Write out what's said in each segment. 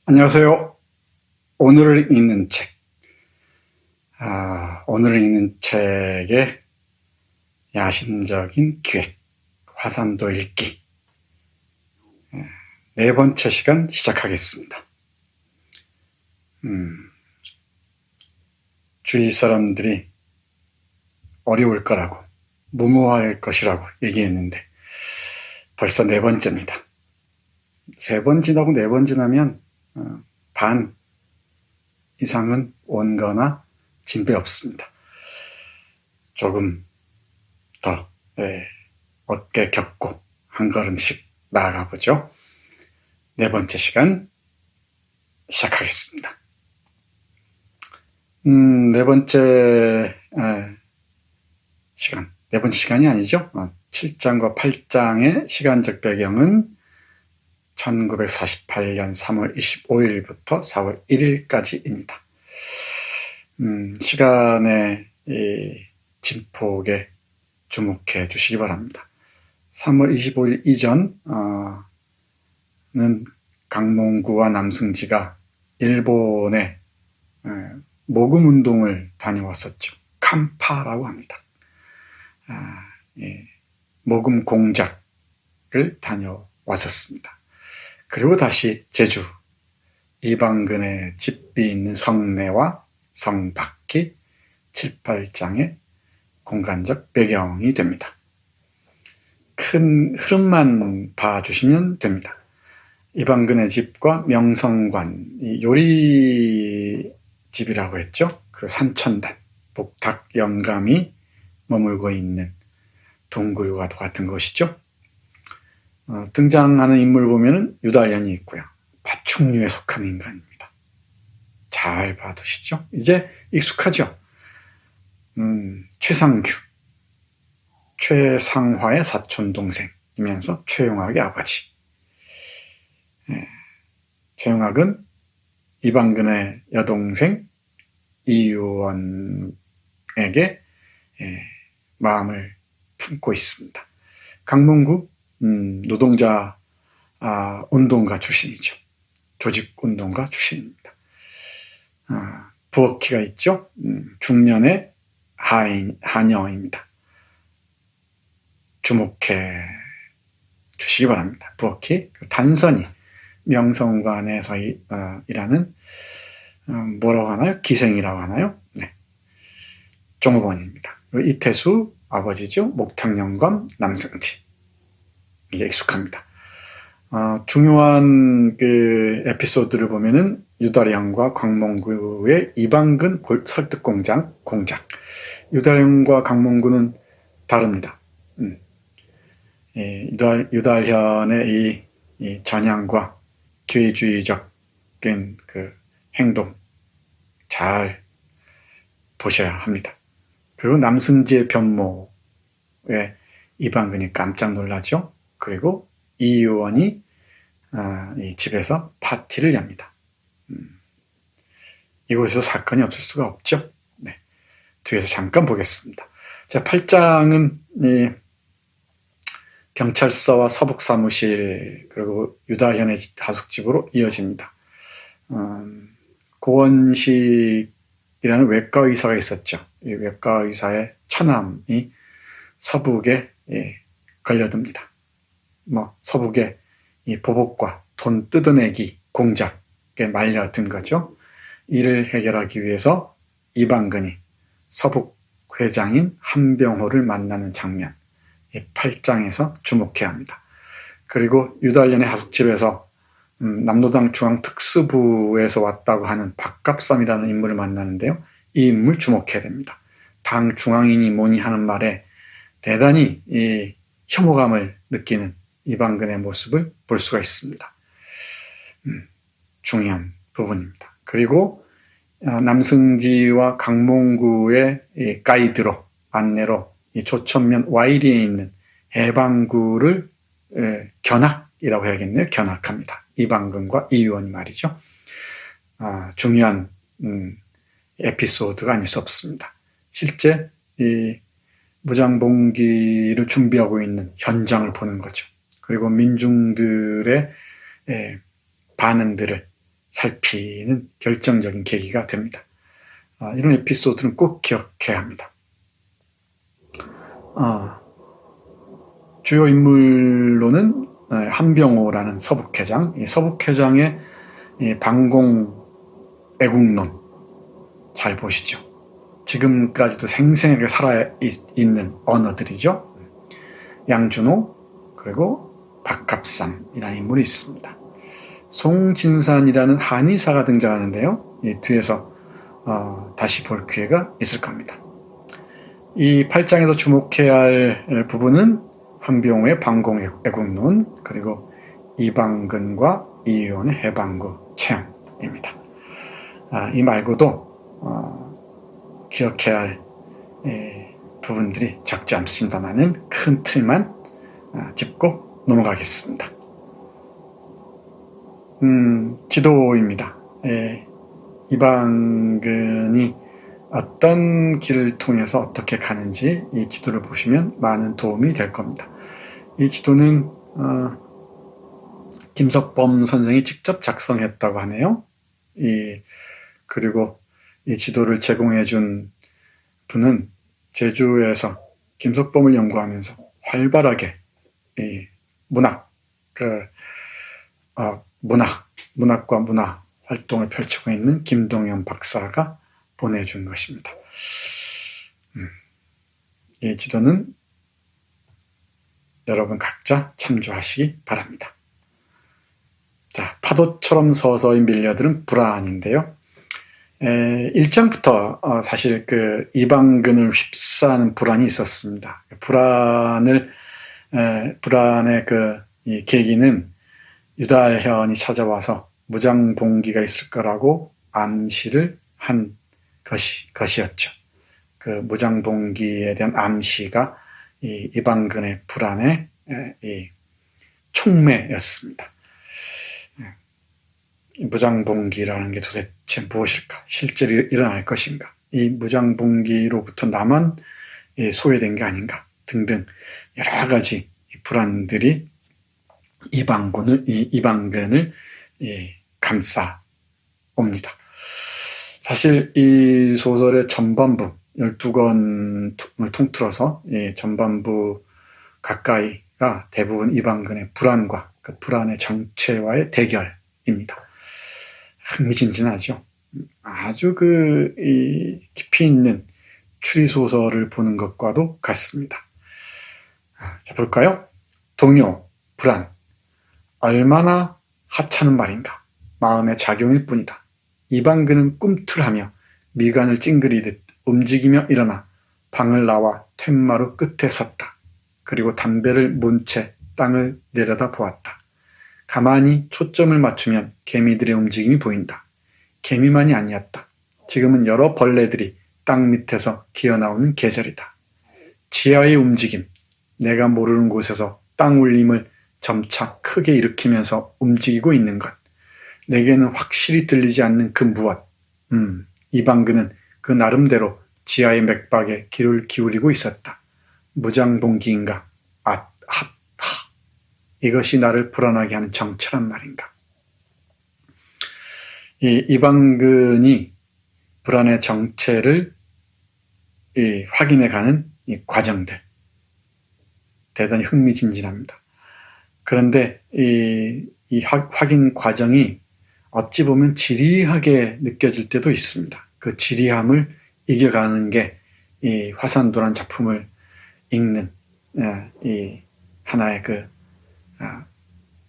안녕하세요. 오늘을 읽는 책. 오늘을 읽는 책의 야심적인 기획, 화산도 읽기. 네 번째 시간 시작하겠습니다. 주위 사람들이 어려울 거라고, 무모할 것이라고 얘기했는데 벌써 네 번째입니다. 세 번 지나고 네 번 지나면 반 이상은 원거나 진배 없습니다. 조금 더 어깨 겹고 한 걸음씩 나아가 보죠. 네 번째 시간 시작하겠습니다. 네 번째 시간, 네 번째 시간이 아니죠. 7장과 8장의 시간적 배경은 1948년 3월 25일부터 4월 1일까지입니다. 시간의 이 진폭에 주목해 주시기 바랍니다. 3월 25일 이전은 강몽구와 남승지가 일본에 모금운동을 다녀왔었죠. 캄파라고 합니다. 모금 공작을 다녀왔었습니다. 그리고 다시 제주, 이방근의 집이 있는 성내와 성 밖이 7, 8장의 공간적 배경이 됩니다. 큰 흐름만 봐주시면 됩니다. 이방근의 집과 명성관, 이 요리집이라고 했죠. 그리고 산천단, 복탁 영감이 머물고 있는 동굴과 같은 것이죠. 등장하는 인물 보면은 유달현이 있고요. 파충류에 속한 인간입니다. 잘 봐두시죠. 이제 익숙하죠. 최상규, 최상화의 사촌동생이면서 최용학의 아버지. 최용학은 이방근의 여동생 이유원에게 마음을 품고 있습니다. 강몽구 노동자 운동가 출신이죠. 조직운동가 출신입니다. 부엌키가 있죠. 중년의 하녀입니다. 주목해 주시기 바랍니다. 부엌키, 단선이 명성관에서 일하는 뭐라고 하나요? 기생이라고 하나요? 네. 종업원입니다. 이태수 아버지죠. 목탁영감 남승지. 이게 익숙합니다. 중요한 그 에피소드를 보면은 유달현과 강몽구의 이방근 설득 공작. 유달현과 강몽구는 다릅니다. 유달현의 이 전향과 기회주의적인 그 행동 잘 보셔야 합니다. 그리고 남승지의 변모에 이방근이 깜짝 놀라죠. 그리고 이 의원이 이 집에서 파티를 엽니다. 이곳에서 사건이 없을 수가 없죠. 네. 뒤에서 잠깐 보겠습니다. 자, 8장은 이 경찰서와 서북사무실 그리고 유달현의 하숙집으로 이어집니다. 고원식이라는 외과의사가 있었죠. 이 외과의사의 처남이 서북에 걸려듭니다. 서북의 이 보복과 돈 뜯어내기 공작에 말려든 거죠. 이를 해결하기 위해서 이방근이 서북 회장인 한병호를 만나는 장면, 이 8장에서 주목해야 합니다. 그리고 유달현의 하숙집에서 남로당 중앙특수부에서 왔다고 하는 박갑삼이라는 인물을 만나는데요. 이 인물 주목해야 됩니다. 당 중앙인이 뭐니 하는 말에 대단히 이 혐오감을 느끼는 이방근의 모습을 볼 수가 있습니다. 중요한 부분입니다. 그리고 남승지와 강몽구의 이 가이드로, 안내로 이 조천면 와이리에 있는 해방구를 견학이라고 해야겠네요. 견학합니다. 이방근과 이유원 말이죠. 중요한 에피소드가 아닐 수 없습니다. 실제 이 무장봉기를 준비하고 있는 현장을 보는 거죠. 그리고 민중들의 반응들을 살피는 결정적인 계기가 됩니다. 이런 에피소드는 꼭 기억해야 합니다. 주요 인물로는 한병호라는 서북회장, 이 서북회장의 반공 애국론 잘 보시죠. 지금까지도 생생하게 살아있는 언어들이죠. 양준호 그리고 박갑삼이라는 인물이 있습니다. 송진산이라는 한의사가 등장하는데요. 이 뒤에서 다시 볼 기회가 있을 겁니다. 이 8장에서 주목해야 할 부분은 한병호의 반공 애국론 그리고 이방근과 이의원의 해방구 체험입니다. 이 말고도 기억해야 할 부분들이 적지 않습니다만은 큰 틀만 짚고 넘어가겠습니다. 지도입니다. 이방근이 어떤 길을 통해서 어떻게 가는지 이 지도를 보시면 많은 도움이 될 겁니다. 이 지도는 김석범 선생이 직접 작성했다고 하네요. 그리고 이 지도를 제공해 준 분은 제주에서 김석범을 연구하면서 활발하게 문학과 문화 활동을 펼치고 있는 김동현 박사가 보내준 것입니다. 이 지도는 여러분 각자 참조하시기 바랍니다. 자, 파도처럼 서서히 밀려드는 불안인데요. 1장부터 사실 이방근을 휩싸는 불안이 있었습니다. 불안의 이 계기는 유달현이 찾아와서 무장봉기가 있을 거라고 암시를 한 것이었죠. 그 무장봉기에 대한 암시가 이방근의 불안의 촉매였습니다. 무장봉기라는 게 도대체 무엇일까? 실제로 일어날 것인가? 이 무장봉기로부터 나만 소외된 게 아닌가? 등등 여러 가지 불안들이 이방근을 감싸옵니다. 사실 이 소설의 전반부 12권을 통틀어서 전반부 가까이가 대부분 이방근의 불안과 그 불안의 정체와의 대결입니다. 흥미진진하죠. 아주 깊이 있는 추리소설을 보는 것과도 같습니다. 자, 볼까요? 동요, 불안. 얼마나 하찮은 말인가. 마음의 작용일 뿐이다. 이방근은 꿈틀하며 미간을 찡그리듯 움직이며 일어나 방을 나와 툇마루 끝에 섰다. 그리고 담배를 문 채 땅을 내려다 보았다. 가만히 초점을 맞추면 개미들의 움직임이 보인다. 개미만이 아니었다. 지금은 여러 벌레들이 땅 밑에서 기어나오는 계절이다. 지하의 움직임, 내가 모르는 곳에서 땅 울림을 점차 크게 일으키면서 움직이고 있는 것. 내게는 확실히 들리지 않는 그 무엇. 이방근은 그 나름대로 지하의 맥박에 귀를 기울이고 있었다. 무장봉기인가? 이것이 나를 불안하게 하는 정체란 말인가? 이방근이 불안의 정체를 확인해가는 이 과정들. 대단히 흥미진진합니다. 그런데 이 확인 과정이 어찌 보면 지리하게 느껴질 때도 있습니다. 그 지리함을 이겨가는 게 이 화산도란 작품을 읽는 이 하나의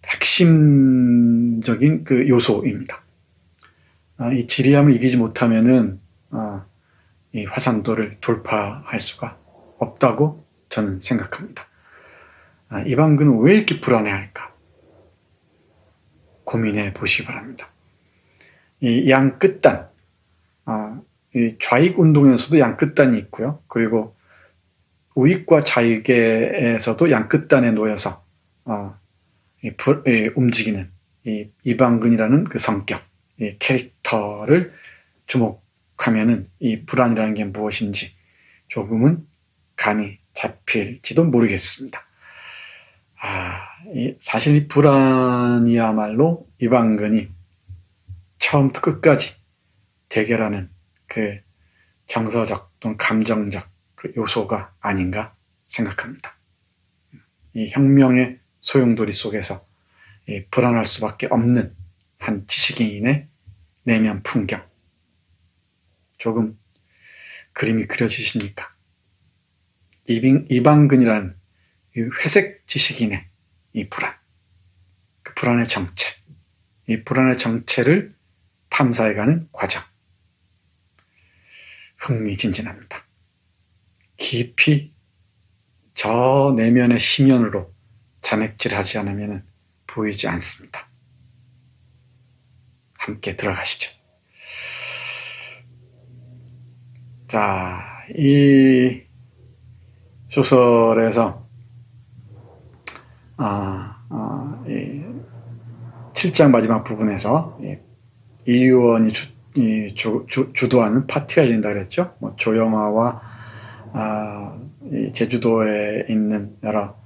핵심적인 요소입니다. 이 지리함을 이기지 못하면은 이 화산도를 돌파할 수가 없다고 저는 생각합니다. 이방근은 왜 이렇게 불안해할까? 고민해 보시기 바랍니다. 이 양끝단, 이 좌익 운동에서도 양끝단이 있고요. 그리고 우익과 좌익에서도 양끝단에 놓여서 움직이는 이방근이라는 그 성격, 이 캐릭터를 주목하면은 이 불안이라는 게 무엇인지 조금은 감이 잡힐지도 모르겠습니다. 사실 이 불안이야말로 이방근이 처음부터 끝까지 대결하는 그 정서적 또는 감정적 그 요소가 아닌가 생각합니다. 이 혁명의 소용돌이 속에서 불안할 수밖에 없는 한 지식인의 내면 풍경, 조금 그림이 그려지십니까? 이방근이라는 이 회색 지식인의 이 불안, 그 불안의 정체, 이 불안의 정체를 탐사해가는 과정, 흥미진진합니다. 깊이 저 내면의 심연으로 자맥질하지 않으면 보이지 않습니다. 함께 들어가시죠. 자, 이 소설에서 7장 마지막 부분에서 이 의원이 주도하는 파티가 열린다 그랬죠. 뭐 조영아와 제주도에 있는 여러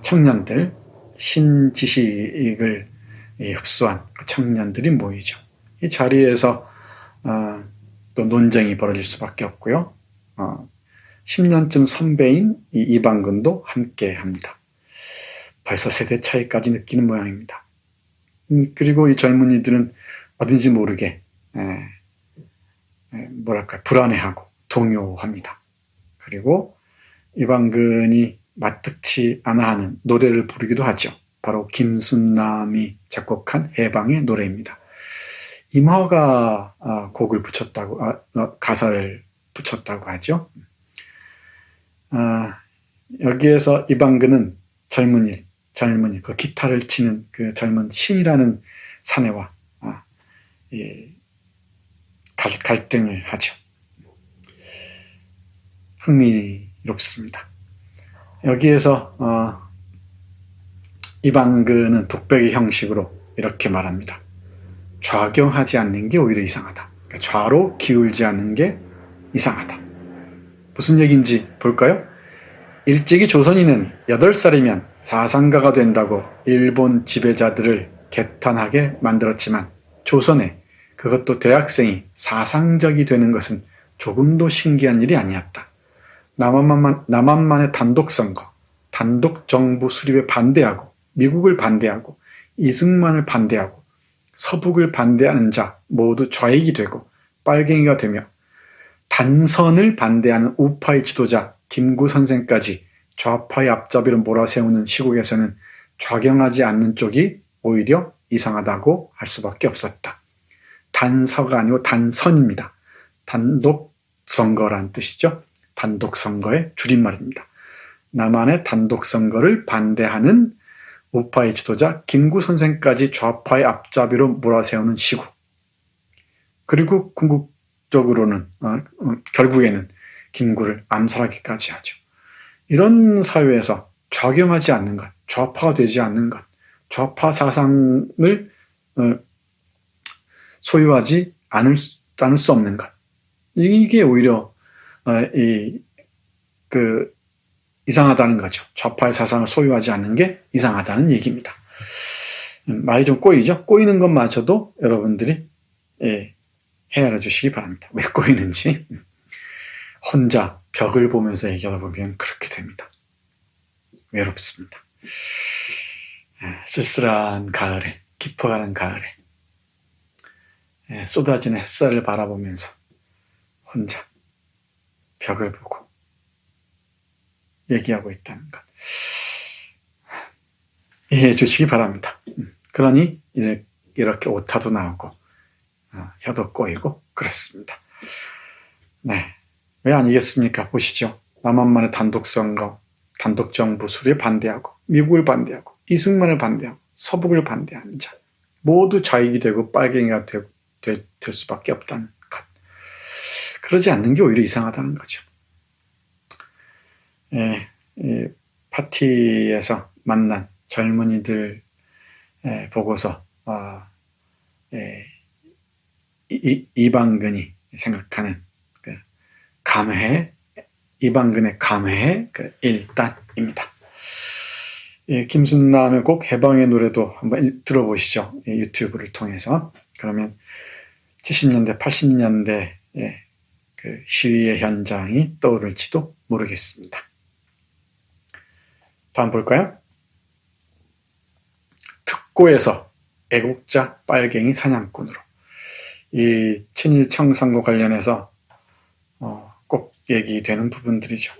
청년들, 신지식을 흡수한 그 청년들이 모이죠. 이 자리에서 또 논쟁이 벌어질 수밖에 없고요. 10년쯤 선배인 이 이방근도 함께 합니다. 벌써 세대 차이까지 느끼는 모양입니다. 그리고 이 젊은이들은 어딘지 모르게 불안해하고 동요합니다. 그리고 이방근이 마뜩치 않아 하는 노래를 부르기도 하죠. 바로 김순남이 작곡한 해방의 노래입니다. 임화가 곡을 붙였다고, 가사를 붙였다고 하죠. 여기에서 이방근은 젊은이, 그 기타를 치는 그 젊은 신이라는 사내와 갈등을 하죠. 흥미롭습니다. 여기에서 이방근은 독백의 형식으로 이렇게 말합니다. 좌경하지 않는 게 오히려 이상하다. 그러니까 좌로 기울지 않는 게 이상하다. 무슨 얘기인지 볼까요? 일찍이 조선인은 8살이면 사상가가 된다고 일본 지배자들을 개탄하게 만들었지만 조선에 그것도 대학생이 사상적이 되는 것은 조금도 신기한 일이 아니었다. 남한만의 단독선거, 단독정부 수립에 반대하고 미국을 반대하고 이승만을 반대하고 서북을 반대하는 자 모두 좌익이 되고 빨갱이가 되며 단선을 반대하는 우파의 지도자 김구 선생까지 좌파의 앞잡이로 몰아세우는 시국에서는 좌경하지 않는 쪽이 오히려 이상하다고 할 수밖에 없었다. 단서가 아니고 단선입니다. 단독선거란 뜻이죠. 단독선거의 줄임말입니다. 남한의 단독선거를 반대하는 우파의 지도자 김구 선생까지 좌파의 앞잡이로 몰아세우는 시국. 그리고 궁극적으로는 결국에는 김구를 암살하기까지 하죠. 이런 사회에서 좌경하지 않는 것, 좌파가 되지 않는 것, 좌파 사상을 소유하지 않을 수 없는 것. 이게 오히려 이상하다는 거죠. 좌파의 사상을 소유하지 않는 게 이상하다는 얘기입니다. 말이 좀 꼬이죠? 꼬이는 것마저도 여러분들이 헤아려 주시기 바랍니다. 왜 꼬이는지. 혼자 벽을 보면서 얘기하다 보면 그렇게 됩니다. 외롭습니다. 쓸쓸한 가을에, 깊어가는 가을에 쏟아지는 햇살을 바라보면서 혼자 벽을 보고 얘기하고 있다는 것. 이해해 주시기 바랍니다. 그러니 이렇게 오타도 나오고 혀도 꼬이고 그렇습니다. 네, 왜 아니겠습니까? 보시죠. 남한만의 단독선거, 단독정부 수립에 반대하고 미국을 반대하고 이승만을 반대하고 서북을 반대하는 자 모두 좌익이 되고 빨갱이가 될 수밖에 없다는 것. 그러지 않는 게 오히려 이상하다는 거죠. 파티에서 만난 젊은이들 보고서 이방근이 생각하는 그 감회, 이방근의 감회의 그 일단입니다. 김순남의 곡 해방의 노래도 한번 들어보시죠. 유튜브를 통해서. 그러면 70년대, 80년대 그 시위의 현장이 떠오를지도 모르겠습니다. 다음 볼까요? 특고에서 애국자 빨갱이 사냥꾼으로. 이 친일 청산과 관련해서 꼭 얘기되는 부분들이죠.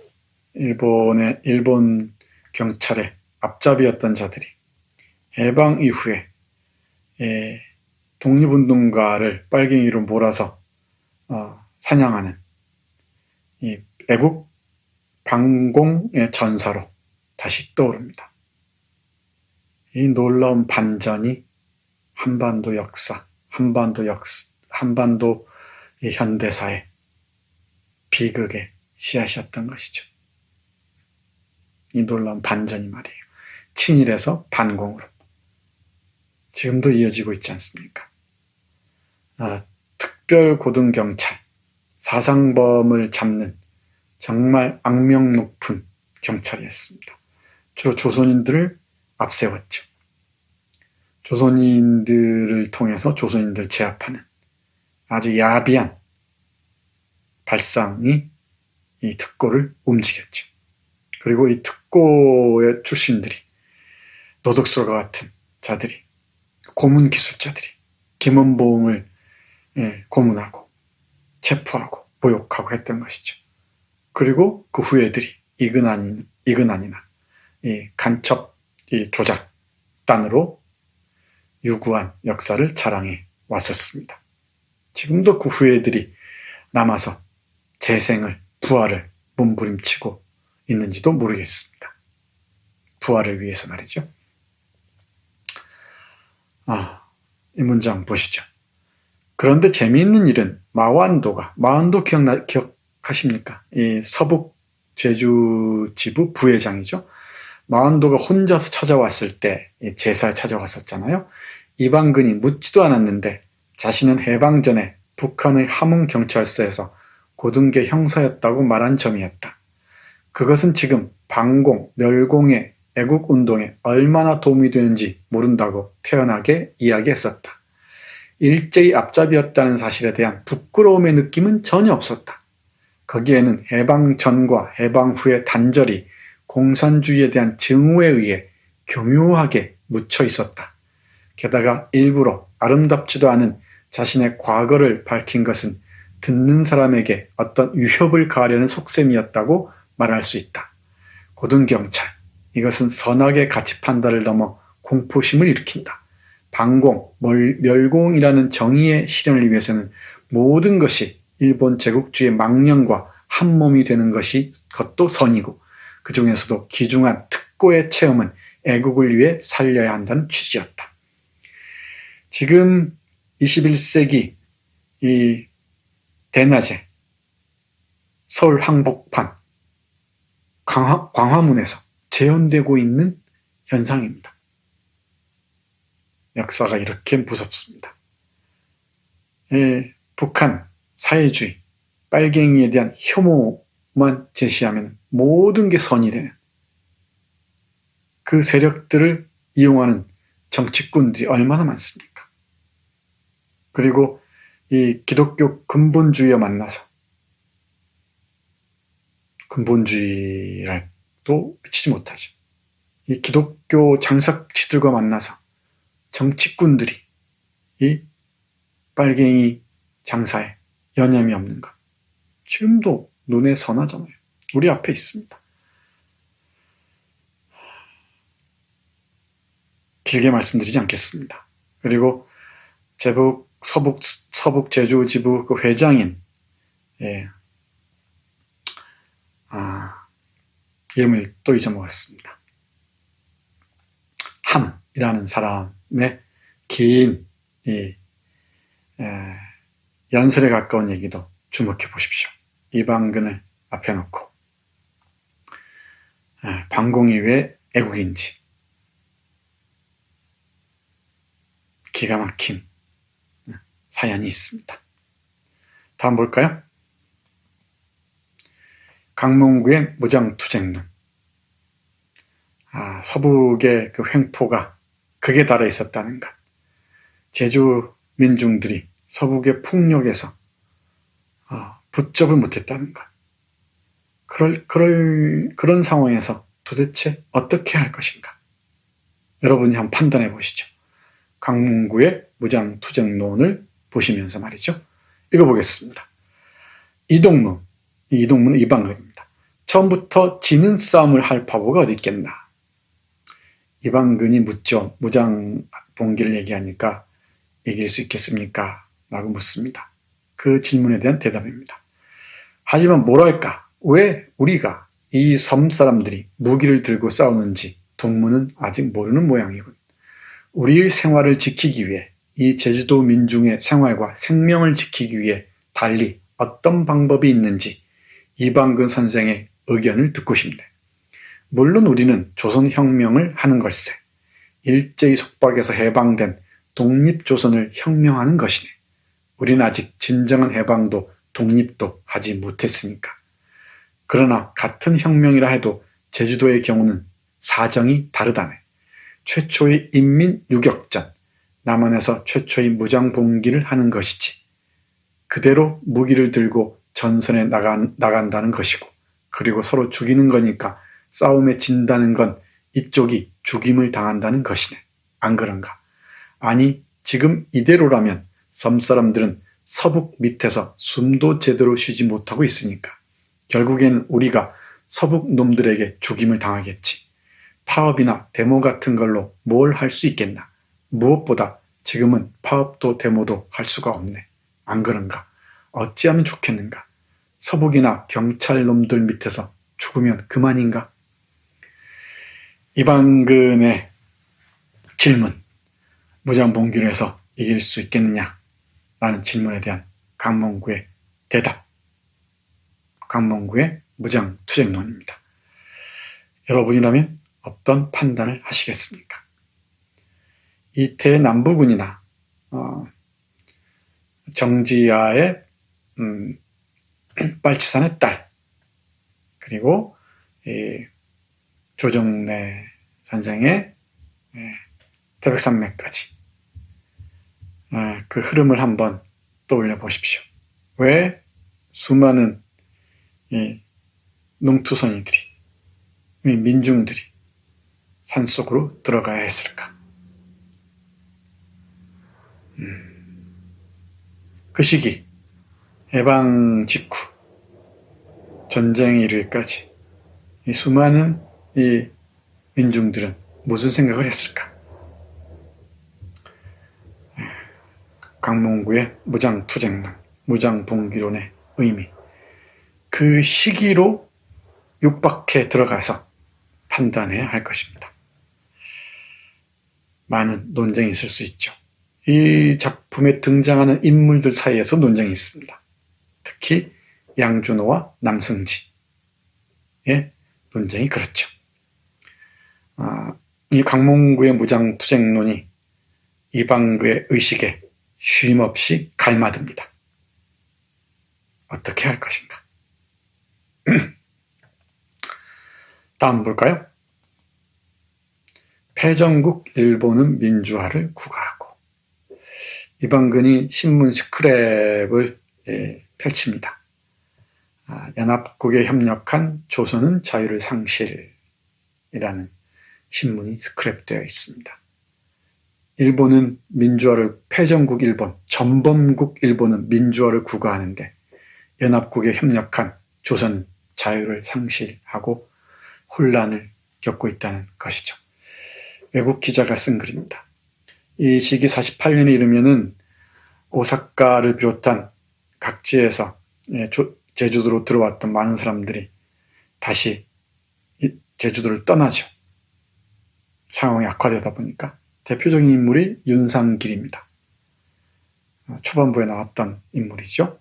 일본 경찰의 앞잡이였던 자들이 해방 이후에 독립운동가를 빨갱이로 몰아서 사냥하는 이 애국 반공의 전사로 다시 떠오릅니다. 이 놀라운 반전이 한반도 역사, 한반도 현대사의 비극의 씨앗이었던 것이죠. 이 놀라운 반전이 말이에요. 친일에서 반공으로. 지금도 이어지고 있지 않습니까? 특별고등경찰, 사상범을 잡는 정말 악명 높은 경찰이었습니다. 주로 조선인들을 앞세웠죠. 조선인들을 통해서 조선인들 제압하는 아주 야비한 발상이 이 특고를 움직였죠. 그리고 이 특고의 출신들이 노덕술과 같은 자들이, 고문 기술자들이 김원봉을 고문하고 체포하고 모욕하고 했던 것이죠. 그리고 그 후예들이 이근안이나 이 간첩 조작단으로 유구한 역사를 자랑해 왔었습니다. 지금도 그 후예들이 남아서 재생을, 부활을 몸부림치고 있는지도 모르겠습니다. 부활을 위해서 말이죠. 이 문장 보시죠. 그런데 재미있는 일은 마완도 기억하십니까? 이 서북 제주 지부 부회장이죠. 마완도가 혼자서 찾아왔을 때 제사에 찾아왔었잖아요. 이방근이 묻지도 않았는데 자신은 해방 전에 북한의 함흥경찰서에서 고등계 형사였다고 말한 점이었다. 그것은 지금 반공, 멸공의 애국운동에 얼마나 도움이 되는지 모른다고 태연하게 이야기했었다. 일제히 앞잡이였다는 사실에 대한 부끄러움의 느낌은 전혀 없었다. 거기에는 해방 전과 해방 후의 단절이 공산주의에 대한 증오에 의해 교묘하게 묻혀 있었다. 게다가 일부러 아름답지도 않은 자신의 과거를 밝힌 것은 듣는 사람에게 어떤 위협을 가하려는 속셈이었다고 말할 수 있다. 고등경찰, 이것은 선악의 가치 판단을 넘어 공포심을 일으킨다. 반공, 멸공이라는 정의의 실현을 위해서는 모든 것이 일본 제국주의 망령과 한몸이 되는 것도 선이고, 그 중에서도 귀중한 특고의 체험은 애국을 위해 살려야 한다는 취지였다. 지금 21세기 이 대낮에 서울 항복판 광화문에서 재현되고 있는 현상입니다. 역사가 이렇게 무섭습니다. 북한 사회주의, 빨갱이에 대한 혐오만 제시하면 모든 게 선이 되는 그 세력들을 이용하는 정치꾼들이 얼마나 많습니까? 그리고 이 기독교 근본주의와 만나서, 근본주의라도 미치지 못하죠. 이 기독교 장사치들과 만나서 정치꾼들이 이 빨갱이 장사에 여념이 없는 것, 지금도 눈에 선하잖아요. 우리 앞에 있습니다. 길게 말씀드리지 않겠습니다. 그리고 서북 제주 지부 그 회장인 이름을 또 잊어먹었습니다. 함이라는 사람의 긴 연설에 가까운 얘기도 주목해 보십시오. 이방근을 앞에 놓고 반공이 왜 애국인지, 기가 막힌 사연이 있습니다. 다음 볼까요? 강문구의 무장투쟁론. 서북의 그 횡포가 극에 달해 있었다는 것. 제주 민중들이 서북의 폭력에서 붙잡을 못했다는 것. 그런 상황에서 도대체 어떻게 할 것인가? 여러분이 한번 판단해 보시죠. 강문구의 무장투쟁론을 보시면서 말이죠. 읽어보겠습니다. 이동문은 이방근입니다. 처음부터 지는 싸움을 할 바보가 어디 있겠나? 이방근이 묻죠. 무장봉기를 얘기하니까 이길 수 있겠습니까? 라고 묻습니다. 그 질문에 대한 대답입니다. 하지만 뭐랄까? 왜 우리가 이 섬 사람들이 무기를 들고 싸우는지 동무는 아직 모르는 모양이군. 우리의 생활을 지키기 위해, 이 제주도 민중의 생활과 생명을 지키기 위해 달리 어떤 방법이 있는지 이방근 선생의 의견을 듣고 싶네. 물론 우리는 조선혁명을 하는 걸세. 일제히 속박에서 해방된 독립조선을 혁명하는 것이네. 우리는 아직 진정한 해방도 독립도 하지 못했으니까. 그러나 같은 혁명이라 해도 제주도의 경우는 사정이 다르다네. 최초의 인민유격전, 남한에서 최초의 무장봉기를 하는 것이지. 그대로 무기를 들고 전선에 나간다는 것이고, 그리고 서로 죽이는 거니까 싸움에 진다는 건 이쪽이 죽임을 당한다는 것이네. 안 그런가? 아니, 지금 이대로라면 섬사람들은 서북 밑에서 숨도 제대로 쉬지 못하고 있으니까 결국엔 우리가 서북 놈들에게 죽임을 당하겠지. 파업이나 데모 같은 걸로 뭘 할 수 있겠나? 무엇보다 지금은 파업도 데모도 할 수가 없네. 안 그런가? 어찌하면 좋겠는가? 서북이나 경찰 놈들 밑에서 죽으면 그만인가? 이방근의 질문, 무장봉기를 해서 이길 수 있겠느냐? 라는 질문에 대한 강몽구의 대답, 강몽구의 무장투쟁론입니다. 여러분이라면 어떤 판단을 하시겠습니까? 이 대남부군이나 정지야의 빨치산의 딸, 그리고 조정래 선생의 태백산맥까지 그 흐름을 한번 떠올려 보십시오. 왜 수많은 농투선이들이, 민중들이 산속으로 들어가야 했을까? 그 시기, 해방 직후, 전쟁이 이르기까지 이 수많은 이 민중들은 무슨 생각을 했을까? 강몽구의 무장투쟁론, 무장봉기론의 의미, 그 시기로 육박해 들어가서 판단해야 할 것입니다. 많은 논쟁이 있을 수 있죠. 이 작품에 등장하는 인물들 사이에서 논쟁이 있습니다. 특히 양준호와 남승지의 논쟁이 그렇죠. 이 강몽구의 무장투쟁론이 이방그의 의식에 쉼없이 갈마듭니다. 어떻게 할 것인가? 다음 볼까요? 패전국 일본은 민주화를 구가하고, 이방근이 신문 스크랩을 펼칩니다. 연합국에 협력한 조선은 자유를 상실이라는 신문이 스크랩되어 있습니다. 일본은 민주화를, 패전국 일본, 전범국 일본은 민주화를 구가하는데 연합국에 협력한 조선은 자유를 상실하고 혼란을 겪고 있다는 것이죠. 외국 기자가 쓴 글입니다. 이 시기 48년에 이르면은 오사카를 비롯한 각지에서 제주도로 들어왔던 많은 사람들이 다시 제주도를 떠나죠. 상황이 악화되다 보니까. 대표적인 인물이 윤상길입니다. 초반부에 나왔던 인물이죠.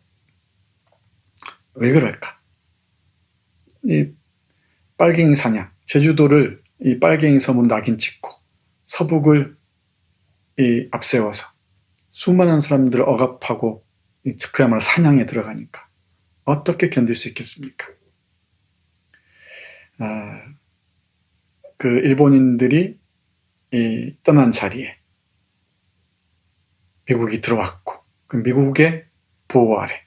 왜 그럴까? 이 빨갱이 사냥, 제주도를 이 빨갱이 섬으로 낙인 찍고 서북을 앞세워서 수많은 사람들을 억압하고 그야말로 사냥에 들어가니까 어떻게 견딜 수 있겠습니까? 그 일본인들이 떠난 자리에 미국이 들어왔고 그 미국의 보호 아래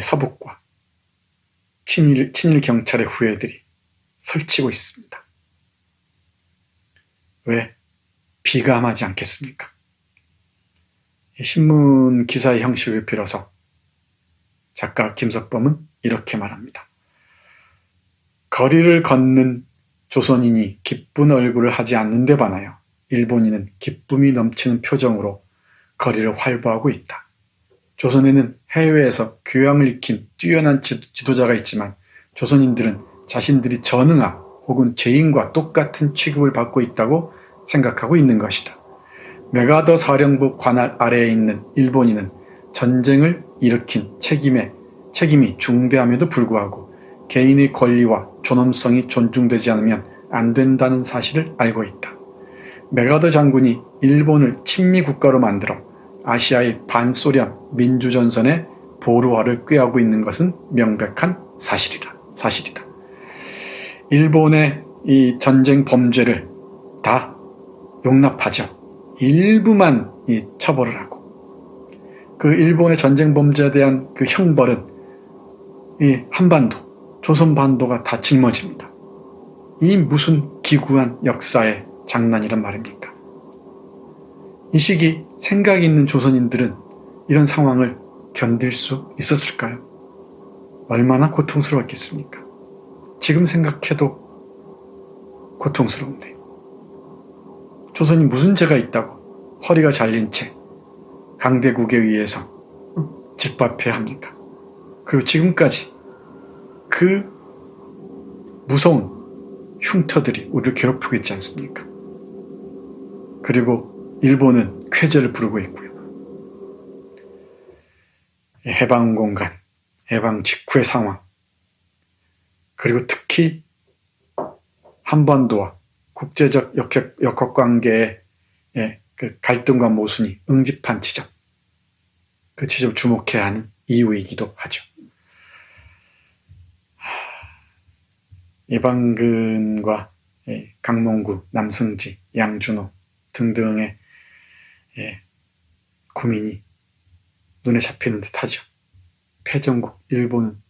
서북과 친일 경찰의 후예들이 설치고 있습니다. 왜? 비감하지 않겠습니까? 신문 기사의 형식을 빌어서 작가 김석범은 이렇게 말합니다. 거리를 걷는 조선인이 기쁜 얼굴을 하지 않는 데 반하여 일본인은 기쁨이 넘치는 표정으로 거리를 활보하고 있다. 조선에는 해외에서 교양을 익힌 뛰어난 지도자가 있지만 조선인들은 자신들이 전응하 혹은 죄인과 똑같은 취급을 받고 있다고 생각하고 있는 것이다. 메가더 사령부 관할 아래에 있는 일본인은 전쟁을 일으킨 책임이 중대함에도 불구하고 개인의 권리와 존엄성이 존중되지 않으면 안 된다는 사실을 알고 있다. 메가더 장군이 일본을 친미국가로 만들어 아시아의 반소련 민주전선의 보루화를 꾀하고 있는 것은 명백한 사실이다. 일본의 이 전쟁 범죄를 다 용납하죠. 일부만 처벌을 하고 그 일본의 전쟁 범죄에 대한 그 형벌은 이 한반도, 조선반도가 다 짊어집니다. 이 무슨 기구한 역사의 장난이란 말입니까? 이 시기 생각이 있는 조선인들은 이런 상황을 견딜 수 있었을까요? 얼마나 고통스러웠겠습니까? 지금 생각해도 고통스러운데 조선이 무슨 죄가 있다고 허리가 잘린 채 강대국에 의해서 짓밟혀야 합니까? 그리고 지금까지 그 무서운 흉터들이 우리를 괴롭히고 있지 않습니까? 그리고 일본은 쾌재를 부르고 있고요. 해방 공간, 해방 직후의 상황, 그리고 특히 한반도와 국제적 역학관계의 그 갈등과 모순이 응집한 지점, 그 지점 주목해야 하는 이유이기도 하죠. 이방근과 강몽구, 남승지, 양준호 등등의 고민이 눈에 잡히는 듯하죠. 패전국 일본은,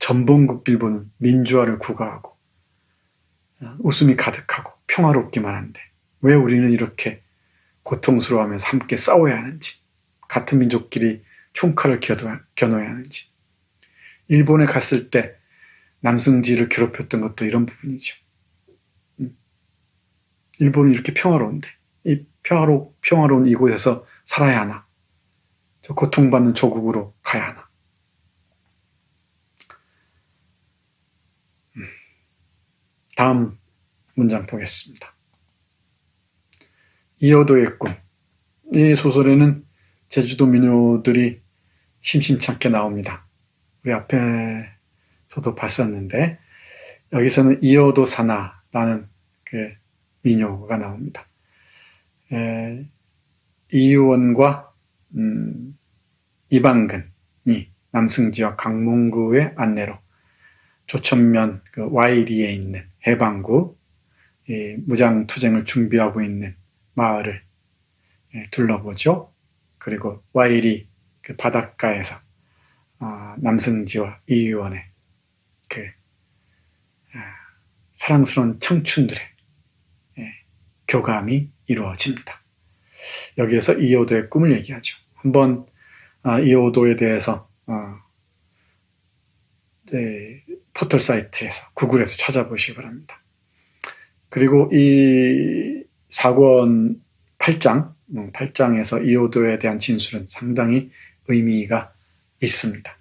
전범국 일본은 민주화를 구가하고 웃음이 가득하고 평화롭기만 한데 왜 우리는 이렇게 고통스러워하면서 함께 싸워야 하는지, 같은 민족끼리 총칼을 겨눠야 하는지. 일본에 갔을 때 남승지를 괴롭혔던 것도 이런 부분이죠. 일본은 이렇게 평화로운데 이 평화로운 이곳에서 살아야 하나? 저 고통받는 조국으로 가야 하나? 다음 문장 보겠습니다. 이어도의 꿈. 이 소설에는 제주도 민요들이 심심찮게 나옵니다. 우리 앞에서도 봤었는데 여기서는 이어도 사나라는 그 민요가 나옵니다. 이유원과 이방근이 남승지와 강몽구의 안내로 조천면 그 와이리에 있는 해방구, 무장투쟁을 준비하고 있는 마을을 둘러보죠. 그리고 와이리 그 바닷가에서 남승지와 이유원의 그 사랑스러운 청춘들의 교감이 이루어집니다. 여기에서 이어도의 꿈을 얘기하죠. 한번 이어도에 대해서 포털 사이트에서 구글에서 찾아보시기 바랍니다. 그리고 이 사권 8장에서 이어도에 대한 진술은 상당히 의미가 있습니다.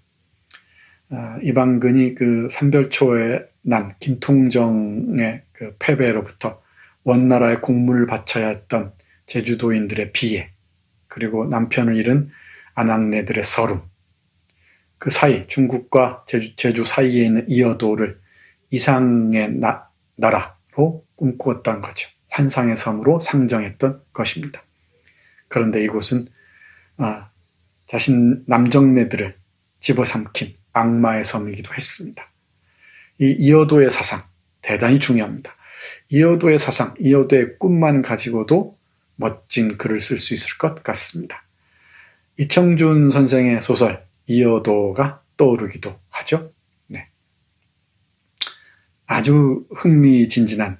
이방근이 그 삼별초에 난 김통정의 그 패배로부터 원나라의 공문을 바쳐야 했던 제주도인들의 비애, 그리고 남편을 잃은 아낙네들의 서름, 그 사이 중국과 제주 사이에 있는 이어도를 이상의 나라로 꿈꾸었던 거죠. 환상의 섬으로 상정했던 것입니다. 그런데 이곳은 자신 남정네들을 집어삼킨 악마의 섬이기도 했습니다. 이 이어도의 사상 대단히 중요합니다. 이어도의 사상, 이어도의 꿈만 가지고도 멋진 글을 쓸 수 있을 것 같습니다. 이청준 선생의 소설 이여도가 떠오르기도 하죠. 네. 아주 흥미진진한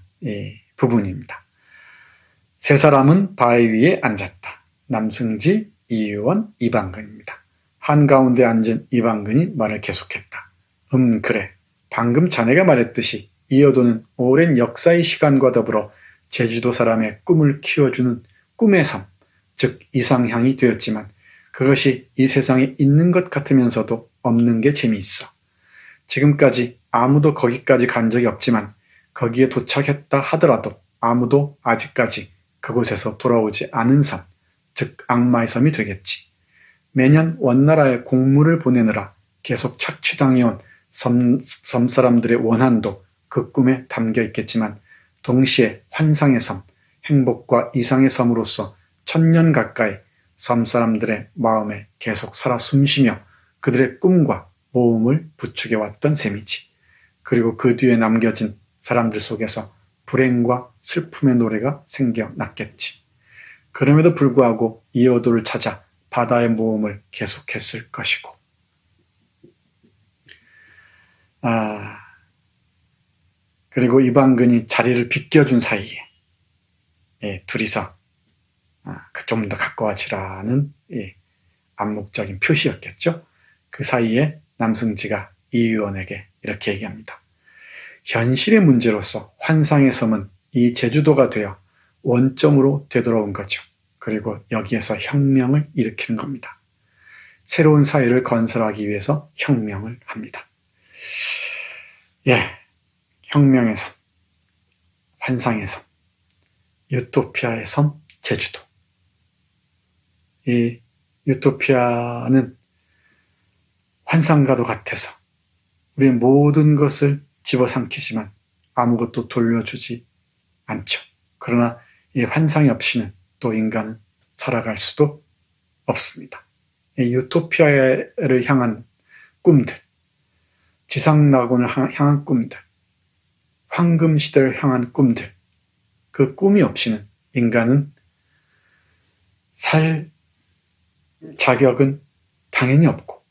부분입니다. 세 사람은 바위 위에 앉았다. 남승지, 이유원, 이방근입니다. 한가운데 앉은 이방근이 말을 계속했다. 그래. 방금 자네가 말했듯이 이여도는 오랜 역사의 시간과 더불어 제주도 사람의 꿈을 키워주는 꿈의 섬, 즉 이상향이 되었지만 그것이 이 세상에 있는 것 같으면서도 없는 게 재미있어. 지금까지 아무도 거기까지 간 적이 없지만 거기에 도착했다 하더라도 아무도 아직까지 그곳에서 돌아오지 않은 섬, 즉 악마의 섬이 되겠지. 매년 원나라에 공물을 보내느라 계속 착취당해온 섬 사람들의 원한도 그 꿈에 담겨 있겠지만 동시에 환상의 섬, 행복과 이상의 섬으로서 1000년 가까이 섬 사람들의 마음에 계속 살아 숨쉬며 그들의 꿈과 모험을 부추겨왔던 셈이지. 그리고 그 뒤에 남겨진 사람들 속에서 불행과 슬픔의 노래가 생겨났겠지. 그럼에도 불구하고 이여도를 찾아 바다의 모험을 계속했을 것이고. 그리고 이방근이 자리를 비껴준 사이에 둘이서 좀 더 가까워지라는 암묵적인 표시였겠죠. 그 사이에 남승지가 이유원에게 이렇게 얘기합니다. 현실의 문제로서 환상의 섬은 이 제주도가 되어 원점으로 되돌아온 거죠. 그리고 여기에서 혁명을 일으키는 겁니다. 새로운 사회를 건설하기 위해서 혁명을 합니다. 혁명의 섬, 환상의 섬, 유토피아의 섬, 제주도. 이 유토피아는 환상과도 같아서 우리의 모든 것을 집어삼키지만 아무것도 돌려주지 않죠. 그러나 이 환상이 없이는 또 인간은 살아갈 수도 없습니다. 이 유토피아를 향한 꿈들, 지상낙원을 향한 꿈들, 황금시대를 향한 꿈들, 그 꿈이 없이는 인간은 살 자격은 당연히 없고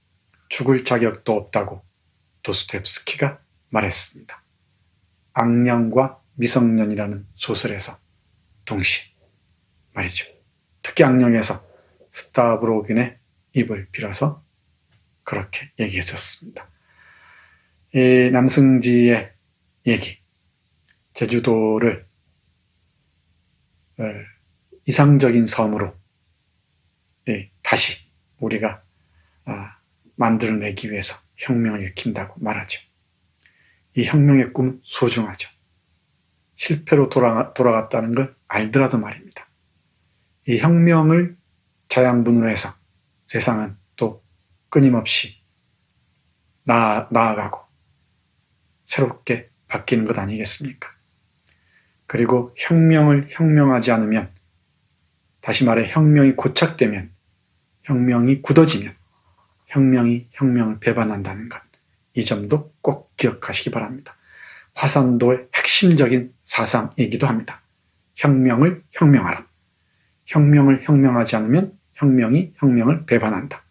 죽을 자격도 없다고 도스토옙스키가 말했습니다. 악령과 미성년이라는 소설에서 동시에 말이죠. 특히 악령에서 스타브로긴의 입을 빌어서 그렇게 얘기했었습니다. 이 남승지의 얘기, 제주도를 이상적인 섬으로 다시 우리가 만들어내기 위해서 혁명을 일으킨다고 말하죠. 이 혁명의 꿈은 소중하죠. 실패로 돌아갔다는 걸 알더라도 말입니다. 이 혁명을 자양분으로 해서 세상은 또 끊임없이 나아가고 새롭게 바뀌는 것 아니겠습니까? 그리고 혁명을 혁명하지 않으면, 다시 말해 혁명이 고착되면, 혁명이 굳어지면 혁명이 혁명을 배반한다는 것, 이 점도 꼭 기억하시기 바랍니다. 화산도의 핵심적인 사상이기도 합니다. 혁명을 혁명하라. 혁명을 혁명하지 않으면 혁명이 혁명을 배반한다.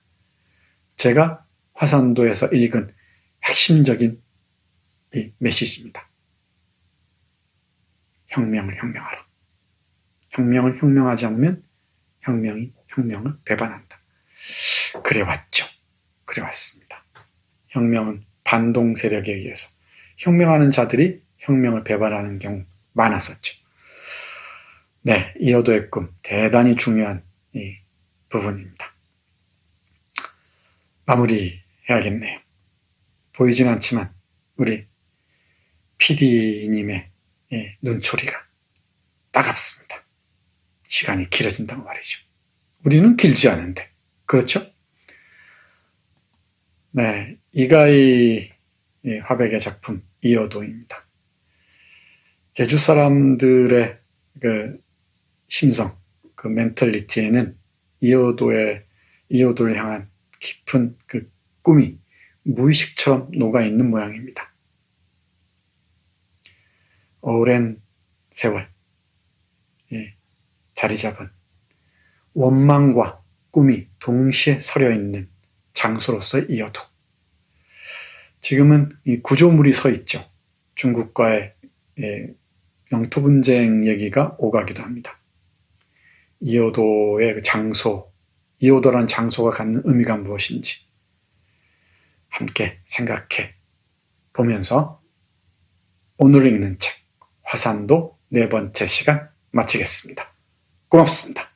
제가 화산도에서 읽은 핵심적인 이 메시지입니다. 혁명을 혁명하라. 혁명을 혁명하지 않으면 혁명이 혁명을 배반한다. 그래왔죠. 그래왔습니다. 혁명은 반동 세력에 의해서 혁명하는 자들이 혁명을 배반하는 경우 많았었죠. 네, 이여도의 꿈, 대단히 중요한 이 부분입니다. 마무리해야겠네요. 보이진 않지만 우리 PD님의 눈초리가 따갑습니다. 시간이 길어진다고 말이죠. 우리는 길지 않은데, 그렇죠? 네, 이가희 화백의 작품 이여도입니다. 제주 사람들의 그 심성, 그 멘털리티에는 이여도를 향한 깊은 그 꿈이 무의식처럼 녹아있는 모양입니다. 오랜 세월 자리 잡은 원망과 꿈이 동시에 서려 있는 장소로서 이어도 지금은 이 구조물이 서 있죠. 중국과의 영토 분쟁 얘기가 오가기도 합니다. 이어도의 장소, 이어도라는 장소가 갖는 의미가 무엇인지 함께 생각해 보면서 오늘 읽는 책 화산도 4번째 시간 마치겠습니다. 고맙습니다.